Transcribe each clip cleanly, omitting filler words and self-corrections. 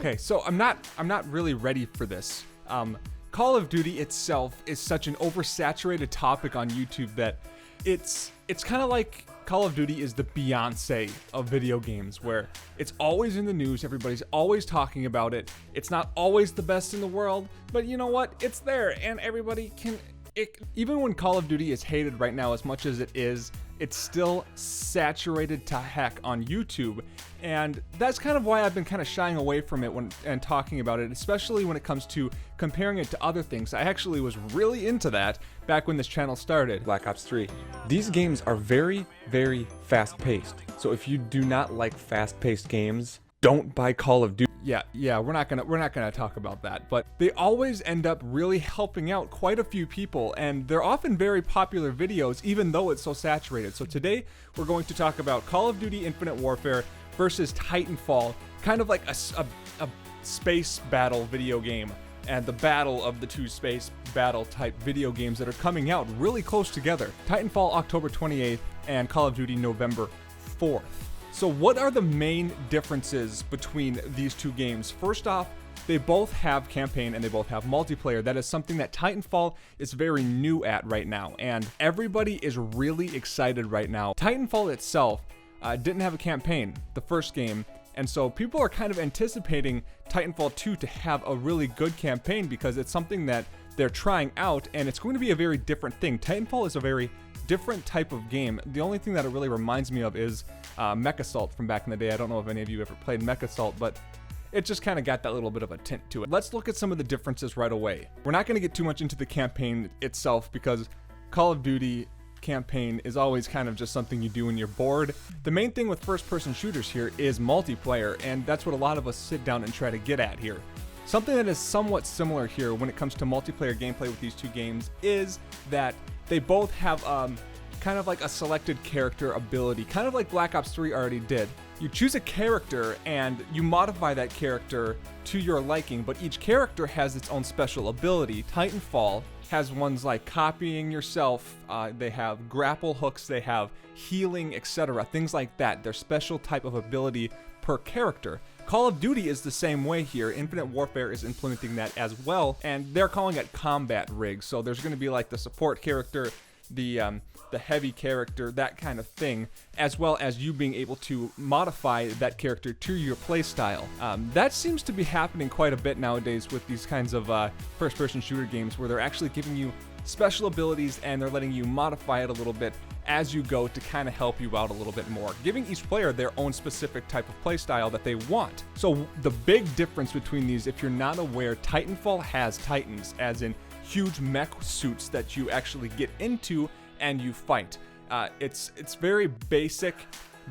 Okay, so I'm not really ready for this. Call of Duty itself is such an oversaturated topic on YouTube that it's kind of like Call of Duty is the Beyonce of video games, where it's always in the news, everybody's always talking about it. It's not always the best in the world, but you know what? It's there, and everybody can... even when Call of Duty is hated right now as much as it is, it's still saturated to heck on YouTube. And that's kind of why I've been kind of shying away from it and talking about it, especially when it comes to comparing it to other things. I actually was really into that back when this channel started. Black Ops 3. These games are very, very fast-paced. So if you do not like fast-paced games, don't buy Call of Duty. Yeah, we're not gonna talk about that, but they always end up really helping out quite a few people, and they're often very popular videos, even though it's so saturated. So today we're going to talk about Call of Duty Infinite Warfare versus Titanfall, kind of like a space battle video game, and the battle of the two space battle type video games that are coming out really close together. Titanfall October 28th and Call of Duty November 4th. So what are the main differences between these two games? First off, they both have campaign and they both have multiplayer. That is something that Titanfall is very new at right now, and everybody is really excited right now. Titanfall itself didn't have a campaign, the first game, and so people are kind of anticipating Titanfall 2 to have a really good campaign because it's something that they're trying out, and it's going to be a very different thing. Titanfall is a very different type of game. The only thing that it really reminds me of is MechAssault from back in the day. I don't know if any of you ever played MechAssault, but it just kind of got that little bit of a tint to it. Let's look at some of the differences right away. We're not going to get too much into the campaign itself because Call of Duty campaign is always kind of just something you do when you're bored. The main thing with first-person shooters here is multiplayer, and that's what a lot of us sit down and try to get at here. Something that is somewhat similar here when it comes to multiplayer gameplay with these two games is that they both have kind of like a selected character ability, kind of like Black Ops 3 already did. You choose a character and you modify that character to your liking, but each character has its own special ability. Titanfall has ones like copying yourself, they have grapple hooks, they have healing, etc. Things like that. They're special type of ability per character. Call of Duty is the same way here. Infinite Warfare is implementing that as well, and they're calling it combat rigs. So there's going to be like the support character, the heavy character, that kind of thing, as well as you being able to modify that character to your playstyle. That seems to be happening quite a bit nowadays with these kinds of first-person shooter games where they're actually giving you special abilities and they're letting you modify it a little bit as you go to kind of help you out a little bit more, giving each player their own specific type of playstyle that they want. So the big difference between these, if you're not aware, Titanfall has Titans, as in huge mech suits that you actually get into and you fight. It's very basic,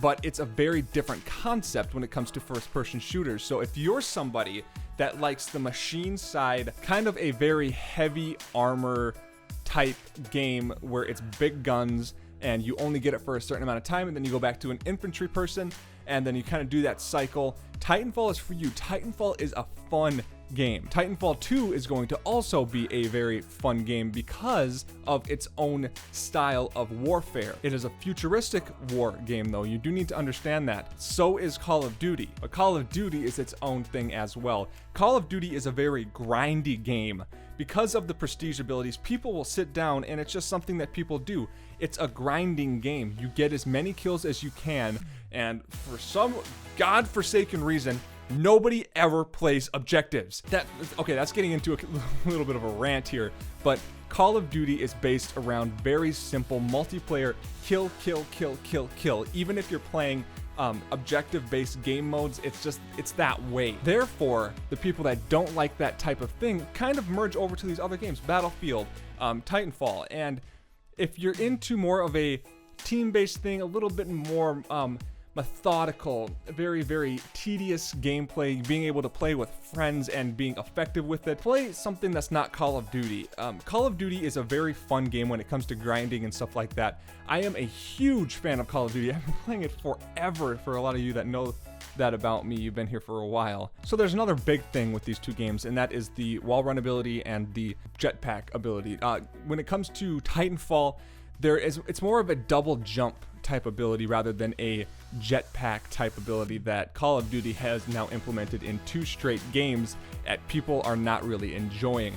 but it's a very different concept when it comes to first-person shooters. So if you're somebody that likes the machine side, kind of a very heavy armor type game where it's big guns and you only get it for a certain amount of time and then you go back to an infantry person and then you kind of do that cycle, Titanfall is for you. Titanfall is a fun game. Titanfall 2 is going to also be a very fun game because of its own style of warfare. It is a futuristic war game though, you do need to understand that. So is Call of Duty, but Call of Duty is its own thing as well. Call of Duty is a very grindy game. Because of the prestige abilities, people will sit down and it's just something that people do. It's a grinding game. You get as many kills as you can, and for some godforsaken reason, nobody ever plays objectives. That's getting into a little bit of a rant here, but Call of Duty is based around very simple multiplayer kill, kill, kill, kill, kill. Even if you're playing objective-based game modes, it's that way. Therefore, the people that don't like that type of thing kind of merge over to these other games, Battlefield, Titanfall, and if you're into more of a team-based thing, a little bit more methodical, very, very tedious gameplay, being able to play with friends and being effective with it, play something that's not Call of Duty. Call of Duty is a very fun game when it comes to grinding and stuff like that. I am a huge fan of Call of Duty. I've been playing it forever. For a lot of you that know that about me, you've been here for a while. So there's another big thing with these two games, and that is the wall run ability and the jetpack ability. When it comes to Titanfall, it's more of a double jump type ability rather than a jetpack type ability that Call of Duty has now implemented in 2 straight games that people are not really enjoying.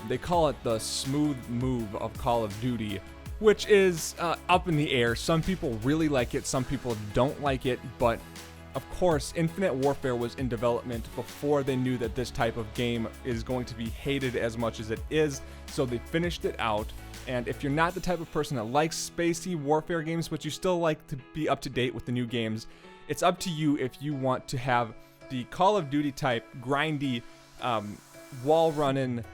They call it the smooth move of Call of Duty, which is up in the air. Some people really like it, some people don't like it, but of course, Infinite Warfare was in development before they knew that this type of game is going to be hated as much as it is, so they finished it out. And if you're not the type of person that likes spacey warfare games, but you still like to be up to date with the new games, it's up to you if you want to have the Call of Duty type grindy, wall running,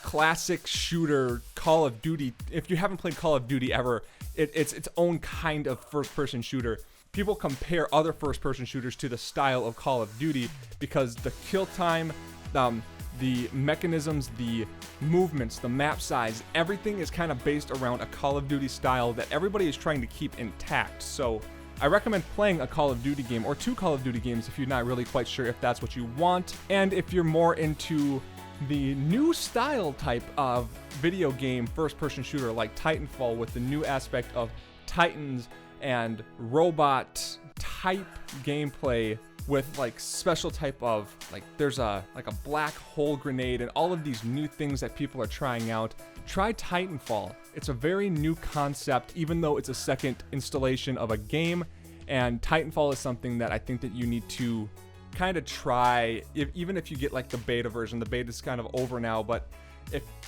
classic shooter Call of Duty. If you haven't played Call of Duty ever, it's its own kind of first-person shooter. People compare other first-person shooters to the style of Call of Duty because the kill time, the mechanisms, the movements, the map size, everything is kind of based around a Call of Duty style that everybody is trying to keep intact. So I recommend playing a Call of Duty game or 2 Call of Duty games if you're not really quite sure if that's what you want. And if you're more into the new style type of video game first-person shooter like Titanfall with the new aspect of Titans and robot type gameplay with like special type of like there's a black hole grenade and all of these new things that people are trying out, try Titanfall. It's a very new concept even though it's a second installation of a game, and Titanfall is something that I think that you need to kind of try even if you get like the beta version. The beta is kind of over now, but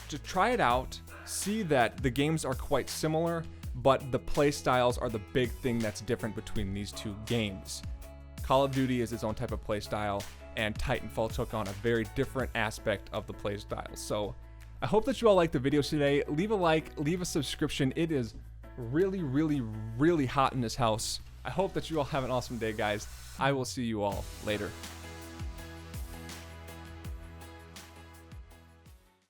to try it out, see that the games are quite similar, but the play styles are the big thing that's different between these 2 games. Call of Duty is its own type of play style, and Titanfall took on a very different aspect of the play style. So I hope that you all liked the video today. Leave a like, leave a subscription. It is really, really, really hot in this house. I hope that you all have an awesome day, guys. I will see you all later.